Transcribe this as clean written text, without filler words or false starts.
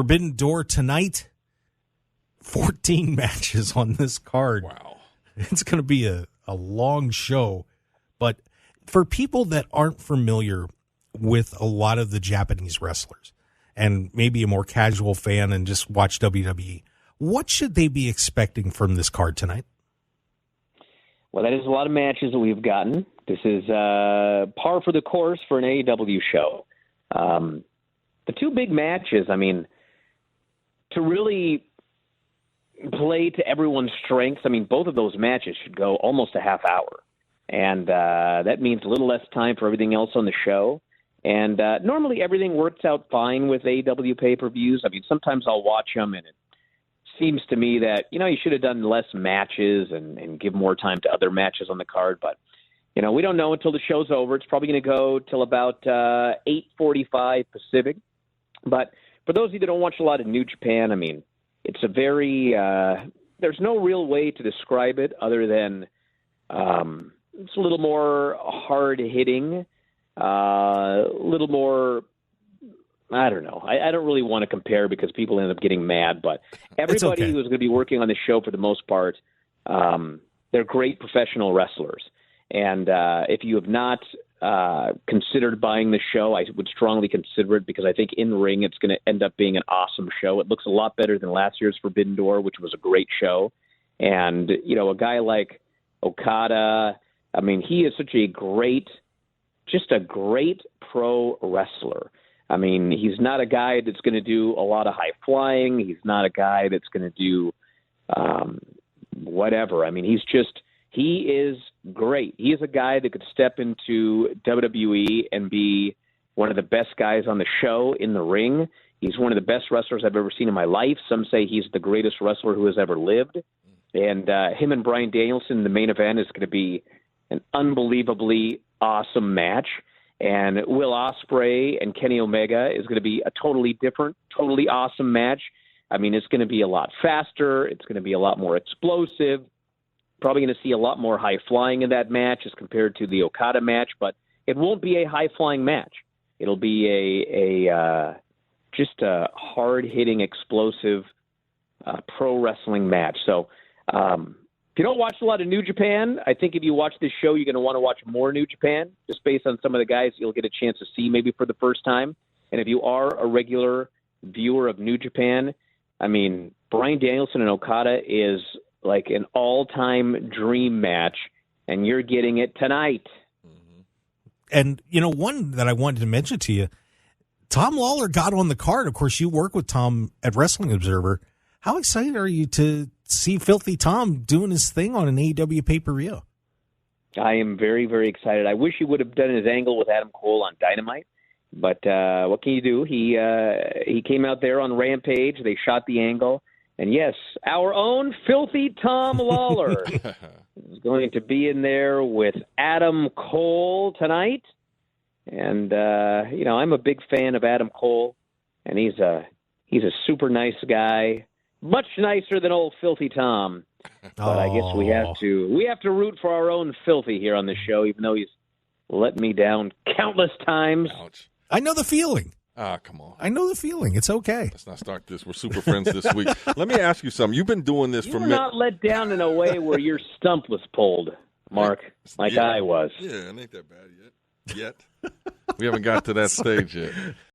Forbidden Door tonight. 14 matches on this card. Wow. It's going to be a long show. But for people that aren't familiar with a lot of the Japanese wrestlers and maybe a more casual fan and just watch WWE, what should they be expecting from this card tonight? Well, that is a lot of matches that we've gotten. This is par for the course for an AEW show. The two big matches, I mean, to really play to everyone's strengths, I mean, both of those matches should go almost a half hour. And that means a little less time for everything else on the show. And normally everything works out fine with AEW pay-per-views. I mean, sometimes I'll watch them, and it seems to me that, you should have done less matches and give more time to other matches on the card. But, we don't know until the show's over. It's probably going to go till about 8:45 Pacific. But for those of you that don't watch a lot of New Japan, I mean, it's a very there's no real way to describe it other than it's a little more hard-hitting, a little more, I don't know. I don't really want to compare because people end up getting mad, but everybody who's going to be working on the show for the most part, they're great professional wrestlers. And if you have not considered buying the show, I would strongly consider it because I think in ring it's going to end up being an awesome show. It looks a lot better than last year's Forbidden Door, which was a great show. And, a guy like Okada, I mean, he is such a great pro wrestler. I mean, he's not a guy that's going to do a lot of high flying. He's not a guy that's going to do whatever. I mean, he is great. He is a guy that could step into WWE and be one of the best guys on the show in the ring. He's one of the best wrestlers I've ever seen in my life. Some say he's the greatest wrestler who has ever lived. And him and Bryan Danielson in the main event is going to be an unbelievably awesome match. And Will Ospreay and Kenny Omega is going to be a totally different, totally awesome match. I mean, it's going to be a lot faster. It's going to be a lot more explosive. Probably going to see a lot more high flying in that match as compared to the Okada match, but it won't be a high flying match. It'll be just a hard hitting, explosive pro wrestling match. So if you don't watch a lot of New Japan, I think if you watch this show, you're going to want to watch more New Japan, just based on some of the guys you'll get a chance to see maybe for the first time. And if you are a regular viewer of New Japan, I mean, Bryan Danielson and Okada is like an all-time dream match, and you're getting it tonight. And, one that I wanted to mention to you, Tom Lawler got on the card. Of course, you work with Tom at Wrestling Observer. How excited are you to see Filthy Tom doing his thing on an AEW pay-per-view? I am very, very excited. I wish he would have done his angle with Adam Cole on Dynamite, but what can you do? He came out there on Rampage. They shot the angle. And yes, our own Filthy Tom Lawler is going to be in there with Adam Cole tonight. And, I'm a big fan of Adam Cole, and he's a super nice guy, much nicer than old Filthy Tom. But I guess we have to root for our own Filthy here on the show, even though he's let me down countless times. Ouch. I know the feeling. Come on. I know the feeling. It's okay. Let's not start this. We're super friends this week. Let me ask you something. You've been doing this You're not let down in a way where your stump was pulled, Mark, like I was. Yeah, it ain't that bad yet. We haven't got to that stage yet.